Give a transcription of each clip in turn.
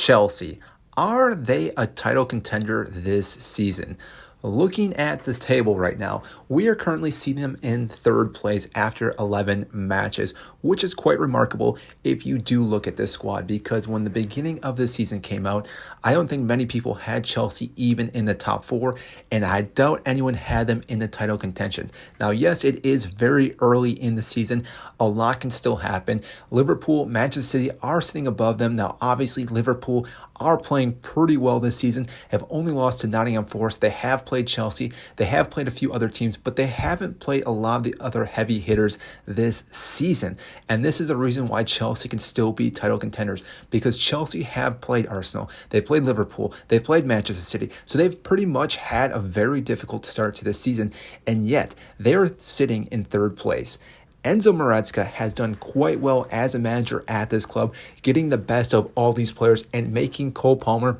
Chelsea. Are they a title contender this season? Looking at this table right now, we are currently seeing them in third place after 11 matches, which is quite remarkable if you do look at this squad, because when the beginning of the season came out, I don't think many people had Chelsea even in the top four, and I doubt anyone had them in the title contention. Now, yes, it is very early in the season. A lot can still happen. Liverpool, Manchester City are sitting above them. Now, obviously, Liverpool are playing pretty well this season, have only lost to Nottingham Forest. They have played Chelsea. They have played a few other teams, but they haven't played a lot of the other heavy hitters this season. And this is the reason why Chelsea can still be title contenders, because Chelsea have played Arsenal. They've played Liverpool. They've played Manchester City. So they've pretty much had a very difficult start to this season, and yet they're sitting in third place. Enzo Maresca has done quite well as a manager at this club, getting the best of all these players and making Cole Palmer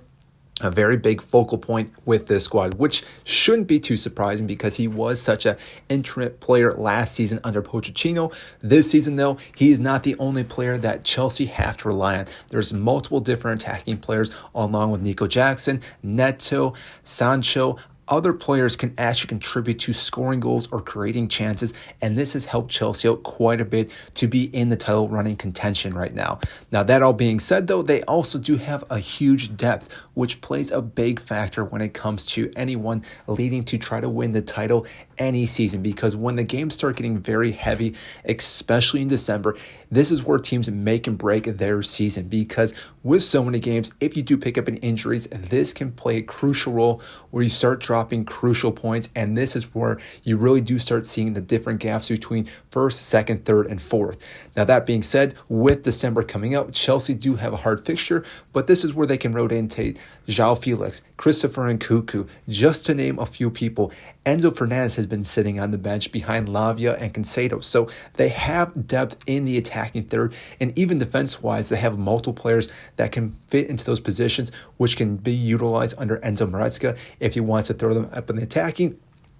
a very big focal point with this squad, which shouldn't be too surprising because he was such an intimate player last season under Pochettino. This season, though, he is not the only player that Chelsea have to rely on. There's multiple different attacking players along with Nico Jackson, Neto, Sancho. Other players can actually contribute to scoring goals or creating chances, and this has helped Chelsea out quite a bit to be in the title running contention right now. Now, that all being said, though, they also do have a huge depth, which plays a big factor when it comes to anyone leading to try to win the title any season, because when the games start getting very heavy, especially in December, this is where teams make and break their season, because with so many games, if you do pick up any injuries, this can play a crucial role where you start dropping crucial points, and this is where you really do start seeing the different gaps between first, second, third, and fourth. Now, that being said, with December coming up, Chelsea do have a hard fixture, but this is where they can rotate João Felix, Christopher Nkunku, just to name a few people. Enzo Fernandez has been sitting on the bench behind Lavia and Caicedo, so they have depth in the attacking third, and even defense-wise, they have multiple players that can fit into those positions, which can be utilized under Enzo Maresca if he wants to throw them up in the attacking,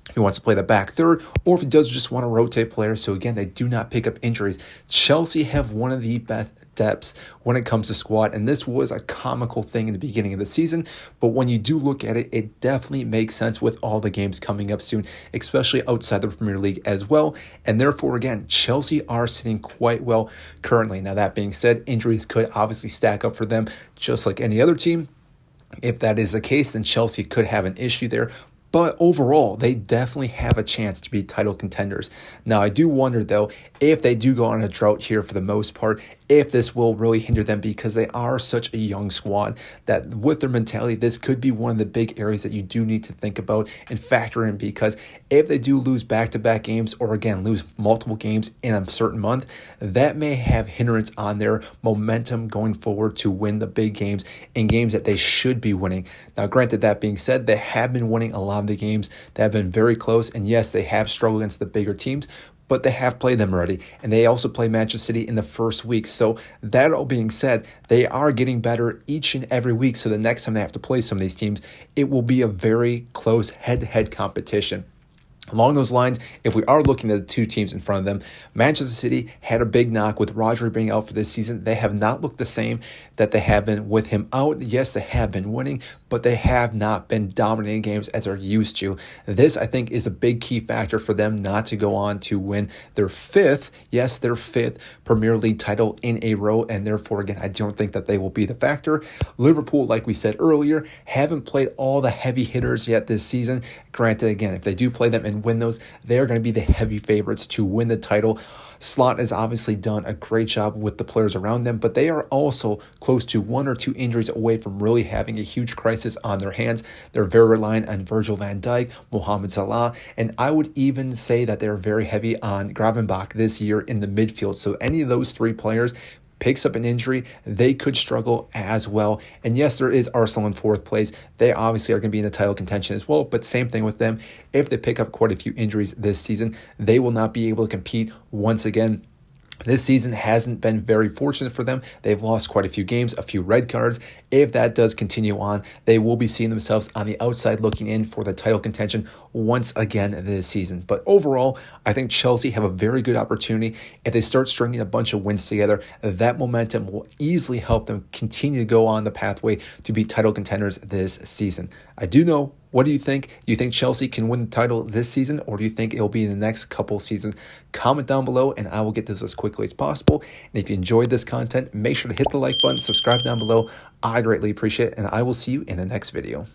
if he wants to play the back third, or if he does just want to rotate players. So again, they do not pick up injuries. Chelsea have one of the best depths when it comes to squad, and this was a comical thing in the beginning of the season, but when you do look at it, it definitely makes sense with all the games coming up soon, especially outside the Premier League as well, and therefore, again, Chelsea are sitting quite well currently. Now, that being said, injuries could obviously stack up for them just like any other team. If that is the case, then Chelsea could have an issue there. But overall, they definitely have a chance to be title contenders. Now, I do wonder, though, if they do go on a drought here for the most part, if this will really hinder them, because they are such a young squad that with their mentality, this could be one of the big areas that you do need to think about and factor in, because if they do lose back-to-back games, or again, lose multiple games in a certain month, that may have hindrance on their momentum going forward to win the big games in games that they should be winning. Now, granted, that being said, they have been winning a lot of the games that have been very close, and yes, they have struggled against the bigger teams, but they have played them already, and they also play Manchester City in the first week. So that all being said, they are getting better each and every week. So the next time they have to play some of these teams, it will be a very close head-to-head competition. Along those lines, if we are looking at the two teams in front of them, Manchester City had a big knock with Rodri being out for this season. They have not looked the same that they have been with him out. Yes, they have been winning, but they have not been dominating games as they're used to. This, I think, is a big key factor for them not to go on to win their fifth Premier League title in a row, and therefore, again, I don't think that they will be the factor. Liverpool, like we said earlier, haven't played all the heavy hitters yet this season. Granted, again, if they do play them and win those, they're going to be the heavy favorites to win the title. Slot has obviously done a great job with the players around them, but they are also close to one or two injuries away from really having a huge crisis on their hands. They're very reliant on Virgil van Dijk, Mohamed Salah, and I would even say that they're very heavy on Gravenbach this year in the midfield. So any of those three players picks up an injury, they could struggle as well. And yes, there is Arsenal in fourth place. They obviously are going to be in the title contention as well, but same thing with them. If they pick up quite a few injuries this season, they will not be able to compete once again This season hasn't been very fortunate for them. They've lost quite a few games, a few red cards. If that does continue on, they will be seeing themselves on the outside looking in for the title contention once again this season. But overall, I think Chelsea have a very good opportunity. If they start stringing a bunch of wins together, that momentum will easily help them continue to go on the pathway to be title contenders this season. I do know. What do you think? Do you think Chelsea can win the title this season, or do you think it'll be in the next couple seasons? Comment down below, and I will get this as quickly as possible. And if you enjoyed this content, make sure to hit the like button, subscribe down below. I greatly appreciate it, and I will see you in the next video.